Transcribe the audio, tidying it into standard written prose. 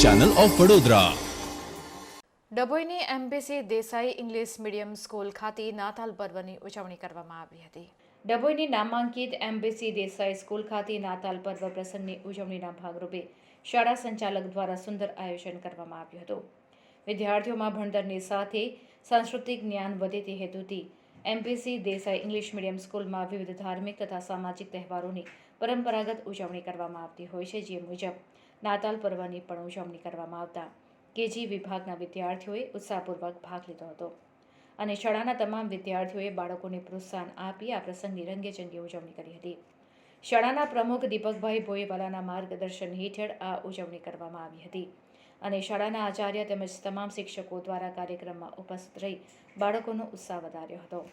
Channel of Vadodara. ડભોઈની MPC Desai English medium school ખાતે નાતાલ પર્વની ઉજવણી કરવામાં આવી હતી. ડભોઈની નામાંકિત એમપીસી દેસાઈ સ્કૂલ ખાતે નાતાલ પર્વ પ્રસંગની ઉજવણીના ભાગરૂપે શાળા સંચાલક દ્વારા સુંદર આયોજન કરવામાં આવ્યું હતું. વિદ્યાર્થીઓમાં ભણતરની સાથે સાંસ્કૃતિક જ્ઞાન વધે તે હેતુથી એમપીસી દેસાઈ ઇંગ્લિશ મીડિયમ સ્કૂલમાં વિવિધ ધાર્મિક તથા સામાજિક તહેવારોની પરંપરાગત ઉજવણી કરવામાં આવતી હોય છે. જે મુજબ નાતાલ પર્વની પણ ઉજવણી કરવામાં આવતા કેજી વિભાગના વિદ્યાર્થીઓએ ઉત્સાહપૂર્વક ભાગ લીધો હતો અને શાળાના તમામ વિદ્યાર્થીઓએ બાળકોને પ્રોત્સાહન આપી આ પ્રસંગની રંગેચંગે ઉજવણી કરી હતી. શાળાના પ્રમુખ દીપકભાઈ ભોઈવાલાના માર્ગદર્શન હેઠળ આ ઉજવણી કરવામાં આવી હતી અને શાળાના આચાર્ય તેમજ તમામ શિક્ષકો દ્વારા કાર્યક્રમમાં ઉપસ્થિત રહી બાળકોનો ઉત્સાહ વધાર્યો હતો.